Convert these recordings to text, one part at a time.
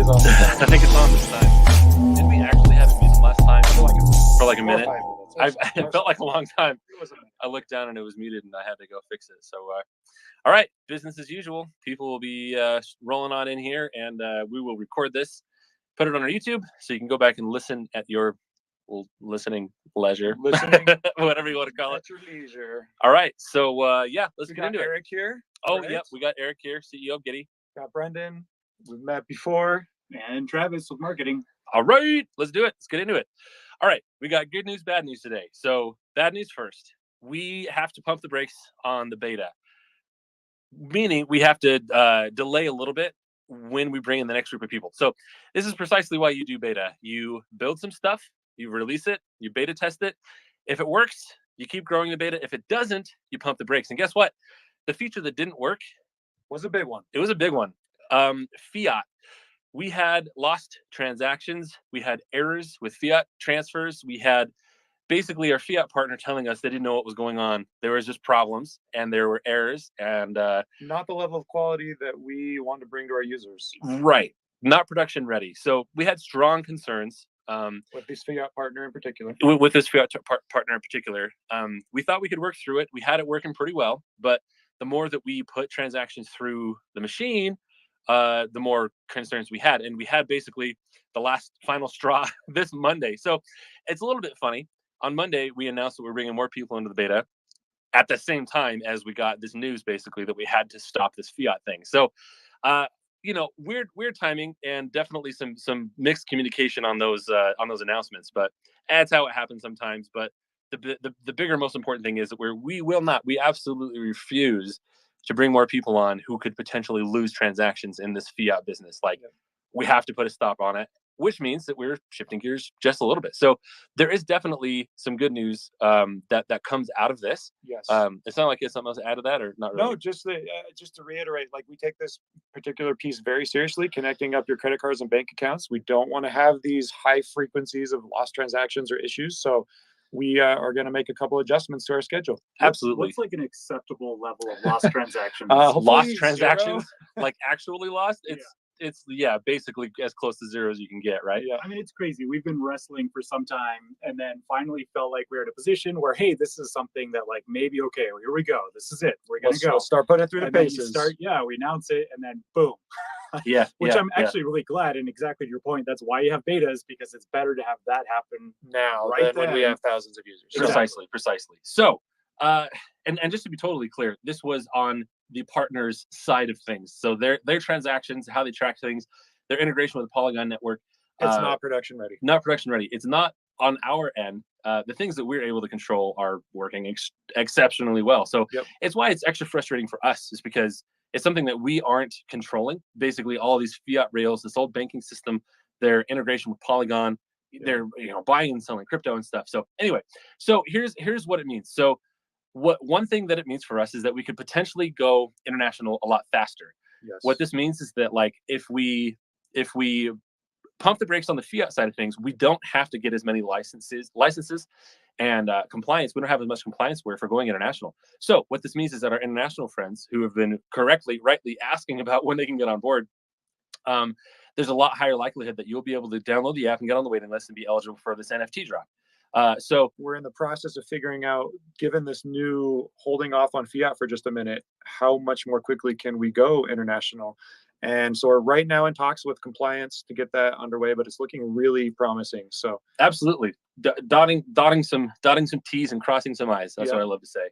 is on this time. I think it's on this time. Did we actually have it muted last time? For like a minute. 4 or 5 minutes. It felt like a long time. It was a minute. I looked down and it was muted, and I had to go fix it. So, all right, business as usual. People will be rolling on in here, and we will record this, put it on our YouTube, so you can go back and listen at your listening leisure, whatever you want to call it. At your leisure. All right, so yeah, let's We get got into Eric here. Oh, right? yep, we got Eric here, CEO of Giddy. Got Brendan. We've met before. And Travis with marketing. All right, let's do it. Let's get into it. All right, we got good news, bad news today. So bad news first. We have to pump the brakes on the beta, meaning we have to delay a little bit when we bring in the next group of people. So this is precisely why you do beta. You build some stuff, you release it, you beta test it. If it works, you keep growing the beta. If it doesn't, you pump the brakes. And guess what? The feature that didn't work was a big one. It was a big one. Fiat. We had lost transactions. We had errors with fiat transfers. We had basically our fiat partner telling us they didn't know what was going on. There was just problems and there were errors and not the level of quality that we want to bring to our users. Right. Not production ready. So we had strong concerns. With this fiat partner in particular. With this fiat partner in particular. We thought we could work through it. We had it working pretty well, but the more that we put transactions through the machine, the more concerns we had. And we had basically the last final straw this Monday. So it's a little bit funny. On Monday, we announced that we're bringing more people into the beta at the same time as we got this news, basically, that we had to stop this fiat thing. So, weird timing and definitely some mixed communication on those announcements. But that's how it happens sometimes. But the bigger, most important thing is that we absolutely refuse to bring more people on who could potentially lose transactions in this fiat business. We have to put a stop on it, which means that we're shifting gears just a little bit. So there is definitely some good news that comes out of this. Yes. It's not like it's something else to add to that, or not really? No, just to reiterate, we take this particular piece very seriously, connecting up your credit cards and bank accounts. We don't want to have these high frequencies of lost transactions or issues. So we are going to make a couple adjustments to our schedule. Absolutely. What's like an acceptable level of lost transactions? Lost transactions, like actually lost? It's basically as close to zero as you can get, right? Yeah. I mean, it's crazy. We've been wrestling for some time and then finally felt like we're at a position where, hey, this is something that maybe, okay, well, here we go. This is it. We're going to go. Let's start putting it through the paces. We announce it and then boom. Which I'm actually really glad. And exactly to your point, that's why you have betas, because it's better to have that happen now right than when we have thousands of users. Precisely. So, and just to be totally clear, this was on the partner's side of things. So their transactions, how they track things, their integration with the Polygon Network. It's not production ready. Not production ready. It's not on our end. The things that we're able to control are working exceptionally well. So it's why it's extra frustrating for us, is because it's something that we aren't controlling. Basically, all these fiat rails, this old banking system, their integration with Polygon, they're buying and selling crypto and stuff. So anyway, so here's what it means. So one thing that it means for us is that we could potentially go international a lot faster. Yes. What this means is that if we pump the brakes on the fiat side of things, we don't have to get as many licenses and compliance. We don't have as much compliance for going international. So what this means is that our international friends who have been rightly asking about when they can get on board, there's a lot higher likelihood that you'll be able to download the app and get on the waiting list and be eligible for this NFT drop. So we're in the process of figuring out, given this new holding off on fiat for just a minute, how much more quickly can we go international? And so we're right now in talks with compliance to get that underway, but it's looking really promising. So absolutely, dotting some T's and crossing some I's. That's what I love to say.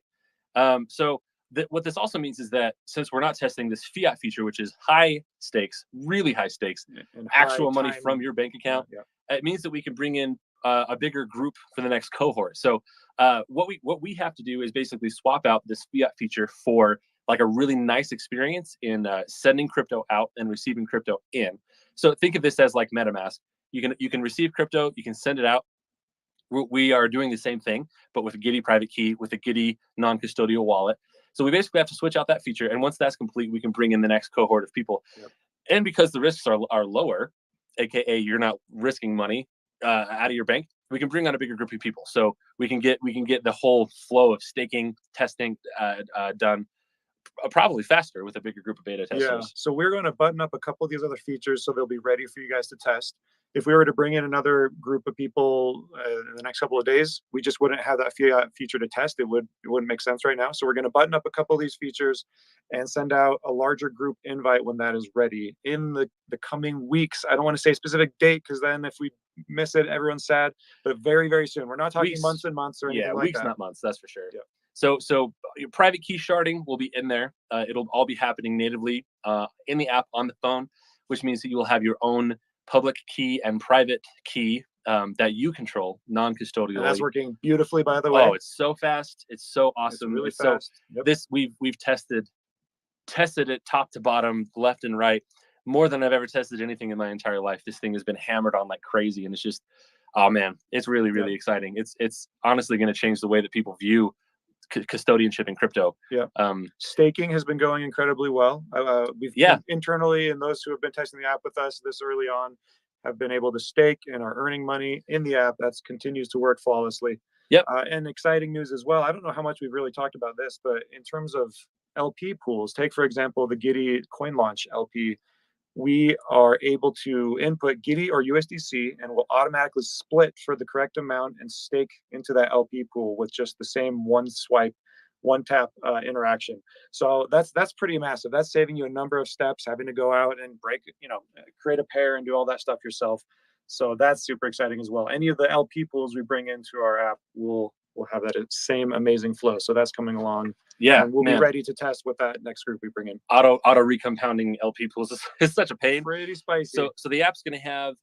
So what this also means is that since we're not testing this fiat feature, which is high stakes, really high stakes, and actual money from your bank account, it means that we can bring in a bigger group for the next cohort. So what we have to do is basically swap out this fiat feature for a really nice experience in sending crypto out and receiving crypto in. So think of this as like MetaMask. You can receive crypto, you can send it out. We are doing the same thing, but with a Giddy private key, with a Giddy non-custodial wallet. So we basically have to switch out that feature, and once that's complete, we can bring in the next cohort of people. And because the risks are lower, aka you're not risking money out of your bank, we can bring on a bigger group of people. So we can get the whole flow of staking, testing done probably faster with a bigger group of beta testers. Yeah. So we're going to button up a couple of these other features so they'll be ready for you guys to test. If we were to bring in another group of people in the next couple of days, we just wouldn't have that Fiat feature to test. It wouldn't make sense right now. So we're going to button up a couple of these features and send out a larger group invite when that is ready in the coming weeks. I don't want to say a specific date because then if we miss it, everyone's sad. But very, very soon. We're not talking Weeks. months and months or anything Yeah, like weeks, that. not months. That's for sure. Yeah. So your private key sharding will be in there. It'll all be happening natively in the app on the phone, which means that you will have your own public key and private key that you control non-custodially. And that's working beautifully, by the way. Oh, it's so fast. It's so awesome. It's really fast. So, yep. This we've tested it top to bottom, left and right, more than I've ever tested anything in my entire life. This thing has been hammered on like crazy, and it's just, oh man, it's really, really exciting. It's honestly going to change the way that people view custodianship in crypto. Yeah. Staking has been going incredibly well. We've internally, and those who have been testing the app with us this early on have been able to stake and are earning money in the app. That continues to work flawlessly. Yep. And exciting news as well. I don't know how much we've really talked about this, but in terms of LP pools, take for example the Giddy coin launch LP. We are able to input Giddy or USDC and will automatically split for the correct amount and stake into that LP pool with just the same one swipe, one tap interaction. So that's pretty massive. That's saving you a number of steps, having to go out and create a pair and do all that stuff yourself. So that's super exciting as well. Any of the LP pools we bring into our app will have that same amazing flow. So that's coming along. Yeah, and we'll be ready to test with that next group we bring in. Auto recompounding LP pools is such a pain. Pretty spicy. So the app's going to have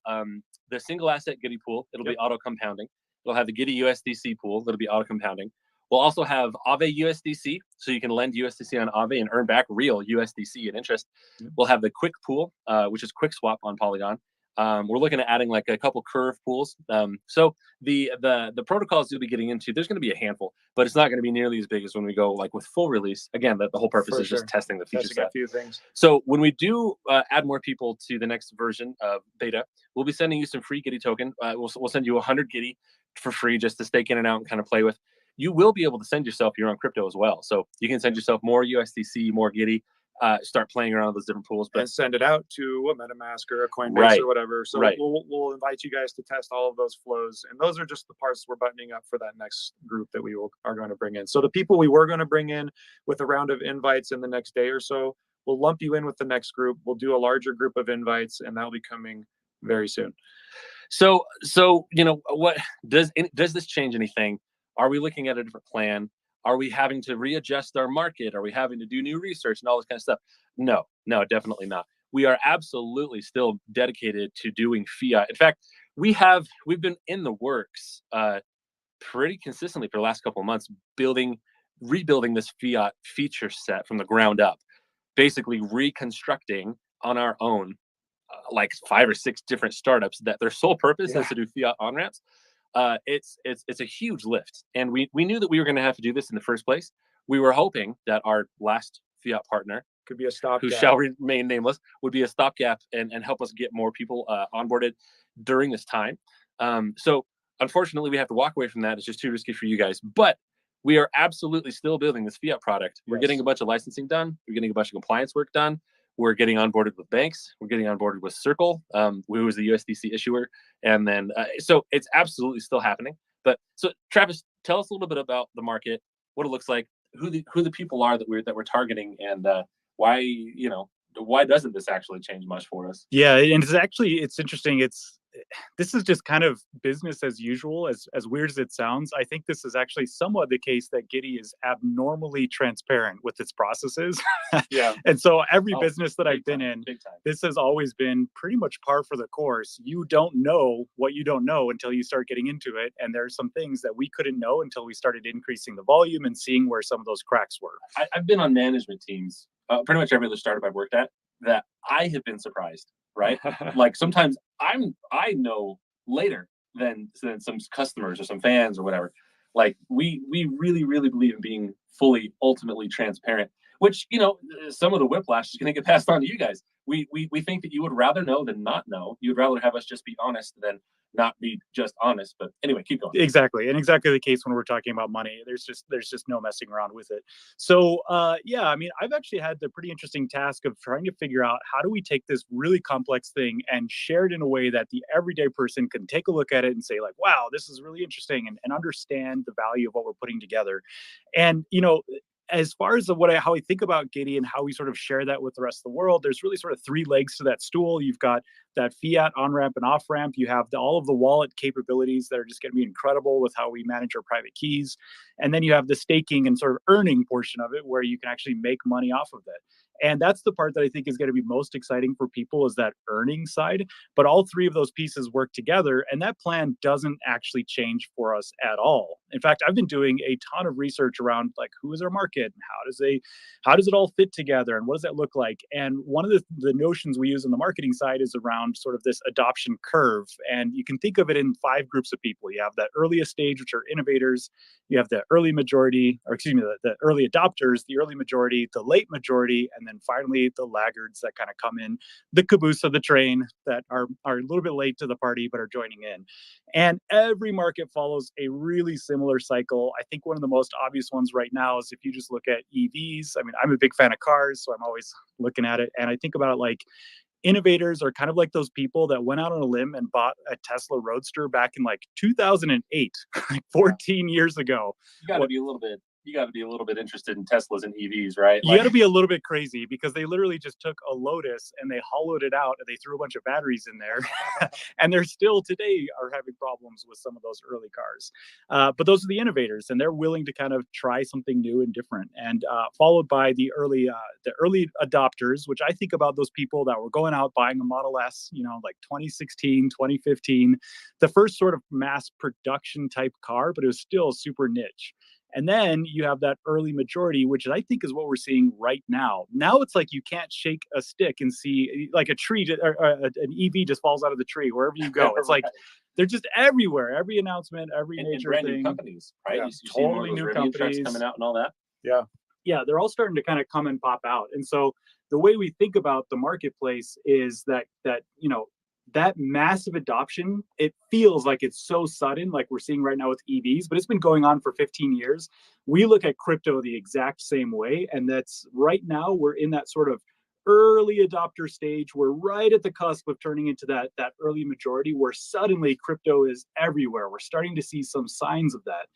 the single asset Giddy pool. It'll be auto compounding. It'll have the Giddy USDC pool. That'll be auto compounding. We'll also have Aave USDC, so you can lend USDC on Aave and earn back real USDC and interest. We'll have the Quick pool, which is Quick Swap on Polygon. We're looking at adding like a couple curve pools. So the protocols you'll be getting into, there's going to be a handful, but it's not going to be nearly as big as when we go like with full release. Again, the whole purpose is just testing the feature set. A few things. So when we do add more people to the next version of beta, we'll be sending you some free Giddy token. We'll send you 100 Giddy for free just to stake in and out and kind of play with. You will be able to send yourself your own crypto as well. So you can send yourself more USDC, more Giddy. Start playing around with those different pools, and send it out to a MetaMask or a Coinbase or whatever. So we'll invite you guys to test all of those flows, and those are just the parts we're buttoning up for that next group that we are going to bring in. So the people we were going to bring in with a round of invites in the next day or so, we'll lump you in with the next group. We'll do a larger group of invites, and that'll be coming very soon. So what does this change anything? Are we looking at a different plan? Are we having to readjust our market? Are we having to do new research and all this kind of stuff? No, definitely not. We are absolutely still dedicated to doing fiat. In fact, we've been in the works pretty consistently for the last couple of months, rebuilding this fiat feature set from the ground up, basically reconstructing on our own like 5 or 6 different startups that their sole purpose is to do fiat on-ramps. It's a huge lift, and we knew that we were going to have to do this in the first place. We were hoping that our last fiat partner, could be a stopgap, who shall remain nameless, would be a stopgap and help us get more people onboarded during this time. So unfortunately, we have to walk away from that. It's just too risky for you guys. But we are absolutely still building this fiat product. We're getting a bunch of licensing done. We're getting a bunch of compliance work done. We're getting onboarded with banks. We're getting onboarded with Circle, who is the USDC issuer. And then, so it's absolutely still happening. But so Travis, tell us a little bit about the market, what it looks like, who the people are that we're targeting, and why doesn't this actually change much for us? Yeah, and it's interesting. This is just kind of business as usual, as weird as it sounds. I think this is actually somewhat the case that Giddy is abnormally transparent with its processes. Yeah. And so every business that I've been in, big time. This has always been pretty much par for the course. You don't know what you don't know until you start getting into it. And there are some things that we couldn't know until we started increasing the volume and seeing where some of those cracks were. I've been on management teams, pretty much every other startup I've worked at, that I have been surprised, right? Like sometimes I know later than some customers or some fans or whatever. Like we really, really believe in being fully, ultimately transparent. which, some of the whiplash is going to get passed on to you guys. We think that you would rather know than not know. You'd rather have us just be honest than not be just honest. But anyway, keep going. Exactly, and exactly the case when we're talking about money. There's just no messing around with it. So yeah, I mean, I've actually had the pretty interesting task of trying to figure out how do we take this really complex thing and share it in a way that the everyday person can take a look at it and say like, wow, this is really interesting, and understand the value of what we're putting together. And as far as how I think about Giddy and how we sort of share that with the rest of the world, there's really sort of three legs to that stool. You've got that fiat on ramp and off ramp. You have all of the wallet capabilities that are just going to be incredible with how we manage our private keys. And then you have the staking and sort of earning portion of it where you can actually make money off of it. And that's the part that I think is going to be most exciting for people, is that earning side. But all three of those pieces work together, and that plan doesn't actually change for us at all. In fact, I've been doing a ton of research around like who is our market and how does it all fit together and what does that look like? And one of the notions we use on the marketing side is around sort of this adoption curve. And you can think of it in 5 groups of people. You have that earliest stage, which are innovators. You have the early majority, or excuse me, the early adopters, the early majority, the late majority, and then finally the laggards that kind of come in the caboose of the train that are a little bit late to the party but are joining in. And every market follows a really similar cycle. I think one of the most obvious ones right now is if you just look at EVs. I mean, I'm a big fan of cars, so I'm always looking at it. And I think about it like innovators are kind of like those people that went out on a limb and bought a Tesla Roadster back in like 2008, like 14 years ago. You got to be a little bit. You got to be a little bit interested in Teslas and EVs, right? You got to be a little bit crazy because they literally just took a Lotus and they hollowed it out and they threw a bunch of batteries in there. And they're still today are having problems with some of those early cars. But those are the innovators, and they're willing to kind of try something new and different. And followed by the early adopters, which I think about those people that were going out buying a Model S, like 2016, 2015, the first sort of mass production type car, but it was still super niche. And then you have that early majority, which I think is what we're seeing right now. Now it's like you can't shake a stick and see like a tree or an EV just falls out of the tree wherever you go. It's like they're just everywhere. Every announcement, every major brand thing. New companies, right? Yeah, you totally new companies coming out and all that. Yeah, they're all starting to kind of come and pop out. And so the way we think about the marketplace is that that massive adoption, it feels like it's so sudden, like we're seeing right now with EVs, but it's been going on for 15 years. We look at crypto the exact same way. And that's right now we're in that sort of early adopter stage. We're right at the cusp of turning into that early majority where suddenly crypto is everywhere. We're starting to see some signs of that,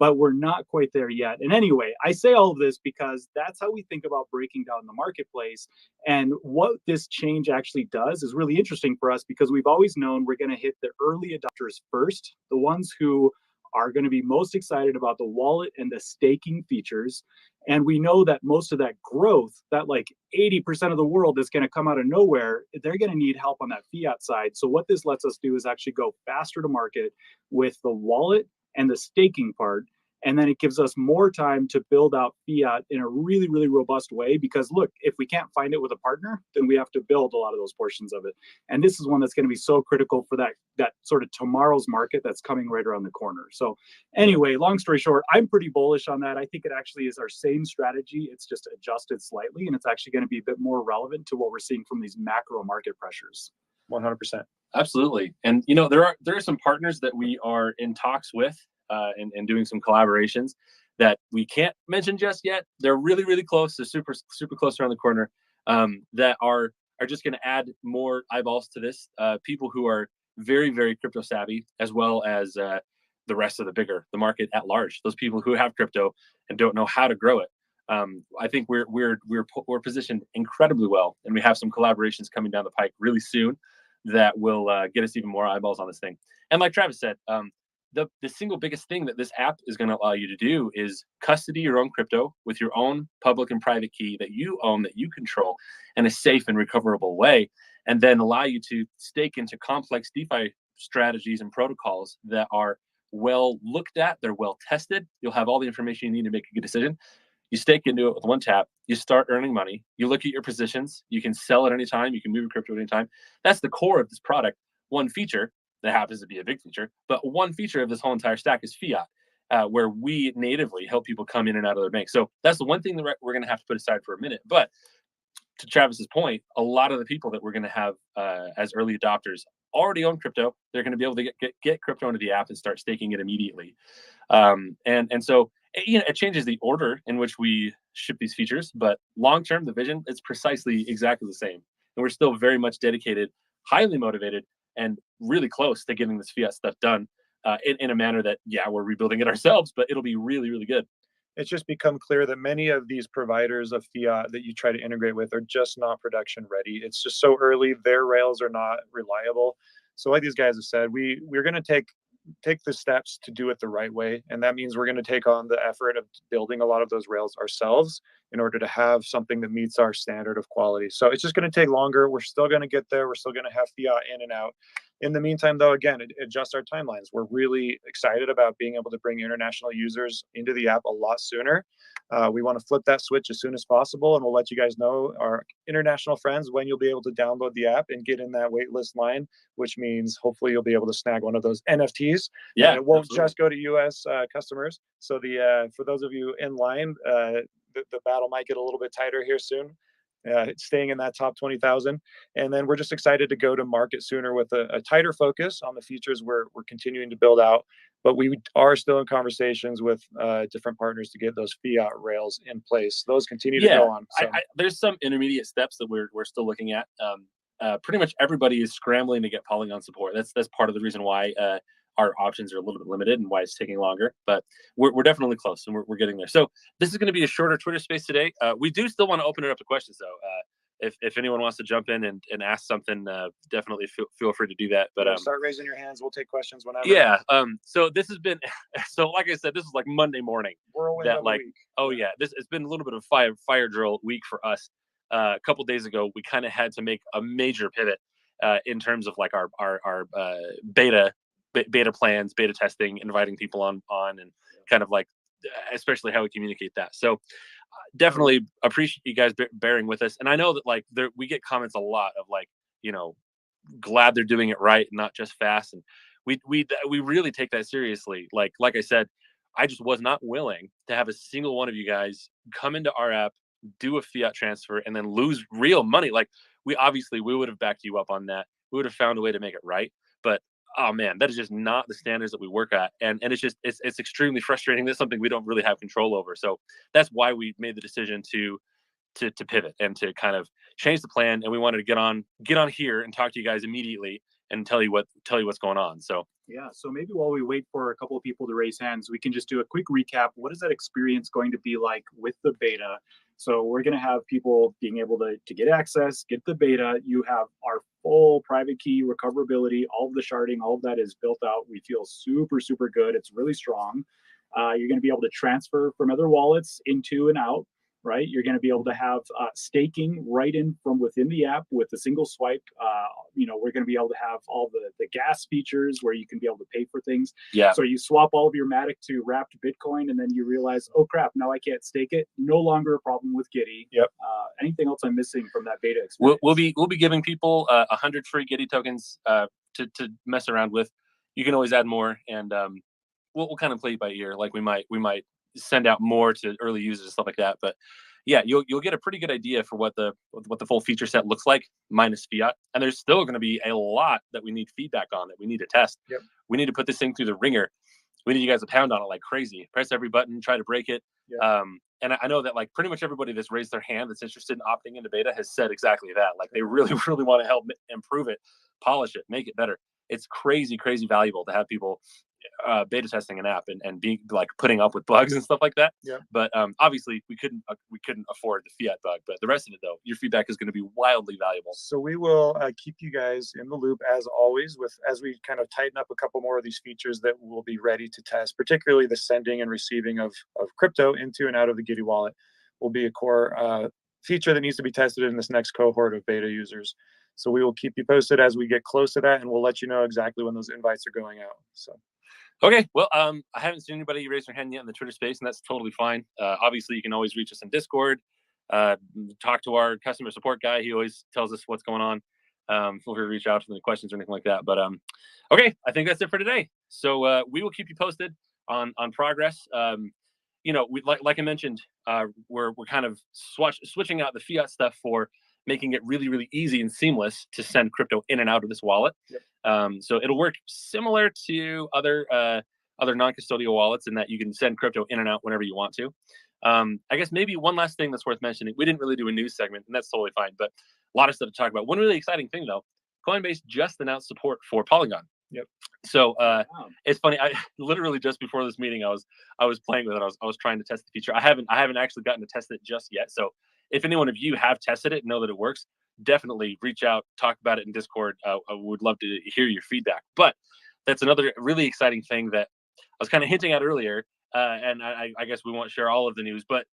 but we're not quite there yet. And anyway, I say all of this because that's how we think about breaking down the marketplace. And what this change actually does is really interesting for us because we've always known we're going to hit the early adopters first, the ones who are going to be most excited about the wallet and the staking features. And we know that most of that growth, that like 80% of the world is going to come out of nowhere, they're going to need help on that fiat side. So what this lets us do is actually go faster to market with the wallet and the staking part. And then it gives us more time to build out fiat in a really, really robust way. Because look, if we can't find it with a partner, then we have to build a lot of those portions of it. And this is one that's going to be so critical for that sort of tomorrow's market that's coming right around the corner. So anyway, long story short, I'm pretty bullish on that. I think it actually is our same strategy. It's just adjusted slightly, and it's actually going to be a bit more relevant to what we're seeing from these macro market pressures. 100%. Absolutely. And there are some partners that we are in talks with and doing some collaborations that we can't mention just yet. They're really, really close. They're super, super close around the corner that are just going to add more eyeballs to this. People who are very, very crypto savvy, as well as the rest of the market at large. Those people who have crypto and don't know how to grow it. I think we're positioned incredibly well, and we have some collaborations coming down the pike really soon that will get us even more eyeballs on this thing. And like Travis said, the single biggest thing that this app is going to allow you to do is custody your own crypto with your own public and private key that you own, that you control in a safe and recoverable way, and then allow you to stake into complex DeFi strategies and protocols that are well looked at, they're well tested. You'll have all the information you need to make a good decision. You stake into it with one tap, you start earning money, you look at your positions, you can sell at any time, you can move your crypto at any time. That's the core of this product. One feature that happens to be a big feature, but one feature of this whole entire stack is fiat. where we natively help people come in and out of their bank. So that's the one thing that we're going to have to put aside for a minute. But to Travis's point, a lot of the people that we're going to have as early adopters already own crypto. They're going to be able to get crypto into the app and start staking it immediately. And so it changes the order in which we ship these features, but long term, the vision is precisely exactly the same. And we're still very much dedicated, highly motivated, and really close to getting this fiat stuff done in a manner that, we're rebuilding it ourselves, but it'll be really, really good. It's just become clear that many of these providers of fiat that you try to integrate with are just not production ready. It's just so early. Their rails are not reliable. So like these guys have said, we're going to take the steps to do it the right way. And that means we're going to take on the effort of building a lot of those rails ourselves in order to have something that meets our standard of quality. So it's just going to take longer. We're still going to get there. We're still going to have fiat in and out. In the meantime, though, again, adjust our timelines. We're really excited about being able to bring international users into the app a lot sooner. We want to flip that switch as soon as possible, and we'll let you guys know, our international friends, when you'll be able to download the app and get in that waitlist line, which means hopefully you'll be able to snag one of those NFTs. Yeah, and it won't absolutely. just go to US customers. So for those of you in line, the battle might get a little bit tighter here soon. Staying in that top 20,000. And then we're just excited to go to market sooner with a tighter focus on the features we're continuing to build out. But we are still in conversations with different partners to get those fiat rails in place. Those continue to go on. So. There's some intermediate steps that we're still looking at. Pretty much everybody is scrambling to get Polygon support. That's part of the reason why our options are a little bit limited and why it's taking longer, but we're definitely close and we're getting there. So this is going to be a shorter Twitter space today. We do still want to open it up to questions though. If anyone wants to jump in and ask something, definitely feel free to do that. But start raising your hands. We'll take questions whenever. Yeah. So this has been, so like I said, this is like Monday morning. Whirlwind of the week. Oh yeah, it's been a little bit of fire drill week for us. A couple days ago, we kind of had to make a major pivot in terms of like our beta plans, beta testing, inviting people on and kind of like, especially how we communicate that. So definitely appreciate you guys bearing with us. And I know that like we get comments a lot of like, glad they're doing it right and not just fast. And we really take that seriously. Like I said, I just was not willing to have a single one of you guys come into our app, do a fiat transfer, and then lose real money. Like we would have backed you up on that. We would have found a way to make it right. But oh man, that is just not the standards that we work at. And it's extremely frustrating. That's something we don't really have control over. So that's why we made the decision to pivot and to kind of change the plan. And we wanted to get on here and talk to you guys immediately and tell you what's going on. So yeah, so maybe while we wait for a couple of people to raise hands, we can just do a quick recap. What is that experience going to be like with the beta? So we're going to have people being able to get access, get the beta. You have our full private key recoverability, all of the sharding, all of that is built out. We feel super, super good. It's really strong. You're going to be able to transfer from other wallets into and out, right? You're going to be able to have staking right in from within the app with a single swipe. We're going to be able to have all the gas features where you can be able to pay for things. Yeah. So you swap all of your Matic to wrapped Bitcoin, and then you realize, oh crap, now I can't stake it. No longer a problem with Giddy. Yep. Anything else I'm missing from that beta experience? We'll be giving people 100 free Giddy tokens to mess around with. You can always add more, and we'll kind of play it by ear. Like we might send out more to early users and stuff like that. But yeah, you'll get a pretty good idea for what the full feature set looks like minus fiat. And there's still going to be a lot that we need feedback on, that we need to test. Yep. We need to put this thing through the ringer. We need you guys to pound on it like crazy. Press every button, try to break it. Yep. And I know that like pretty much everybody that's raised their hand that's interested in opting into beta has said exactly that. Like they really, really want to help improve it, polish it, make it better. It's crazy, crazy valuable to have people beta testing an app and being like putting up with bugs and stuff like that. Yeah. But obviously we couldn't afford the fiat bug. But the rest of it though, your feedback is going to be wildly valuable. So we will keep you guys in the loop as always as we kind of tighten up a couple more of these features that will be ready to test, particularly the sending and receiving of crypto into and out of the Giddy wallet will be a core feature that needs to be tested in this next cohort of beta users. So we will keep you posted as we get close to that, and we'll let you know exactly when those invites are going out. So. Okay, well, I haven't seen anybody raise their hand yet in the Twitter space, and that's totally fine. Obviously, you can always reach us in Discord, talk to our customer support guy. He always tells us what's going on. Feel free to reach out for any questions or anything like that. But okay, I think that's it for today. So we will keep you posted. on progress. You know, we like I mentioned, we're kind of switching out the fiat stuff for making it really, really easy and seamless to send crypto in and out of this wallet. Yep. So it'll work similar to other non-custodial wallets in that you can send crypto in and out whenever you want to. I guess maybe one last thing that's worth mentioning. We didn't really do a news segment, and that's totally fine, but a lot of stuff to talk about. One really exciting thing, though, Coinbase just announced support for Polygon. Yep. So it's funny. I literally just before this meeting, I was playing with it. I was trying to test the feature. I haven't actually gotten to test it just yet. So if any one of you have tested it and know that it works, definitely reach out, talk about it in Discord. I would love to hear your feedback. But that's another really exciting thing that I was kind of hinting at earlier. And I guess we won't share all of the news, but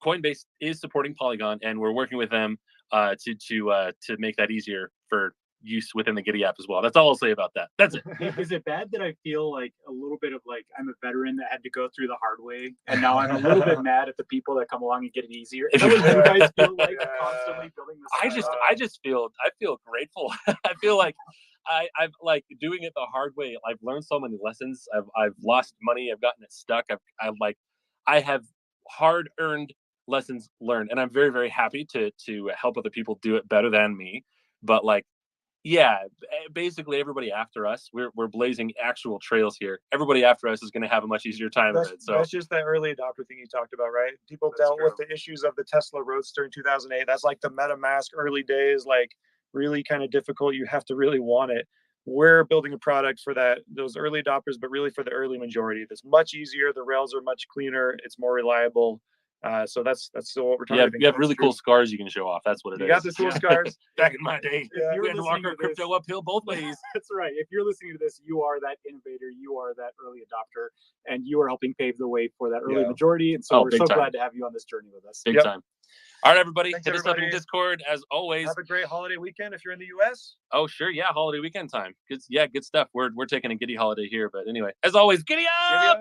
Coinbase is supporting Polygon, and we're working with them to make that easier for use within the Giddy app as well. That's all I'll say about that. That's it. Is it bad that I feel like a little bit of like I'm a veteran that had to go through the hard way, and now I'm a little bit mad at the people that come along and get it easier? Is that what you guys feel like constantly building this? I feel grateful. I feel like I've like doing it the hard way. I've learned so many lessons. I've lost money. I've gotten it stuck. I have hard-earned lessons learned, and I'm very, very happy to help other people do it better than me. But like, yeah, basically everybody after us, we're blazing actual trails here. Everybody after us is going to have a much easier time of it. So that's just that early adopter thing you talked about, right? People dealt with the issues of the Tesla Roadster in 2008. That's like the MetaMask early days, like really kind of difficult. You have to really want it. We're building a product for those early adopters, but really for the early majority. That's much easier. The rails are much cleaner. It's more reliable. So that's still what we're targeting. You have really cool scars you can show off. That's what it is. You got the cool scars. Back in my day, we had to walk our crypto uphill both ways. That's right. If you're listening to this, you are that innovator. You are that early adopter, and you are helping pave the way for that early majority. And so we're so glad to have you on this journey with us. Big time. All right, everybody. Hit us up in Discord as always. Have a great holiday weekend if you're in the US. Oh, sure. Yeah, holiday weekend time. Good stuff. We're taking a Giddy holiday here. But anyway, as always, Giddy up!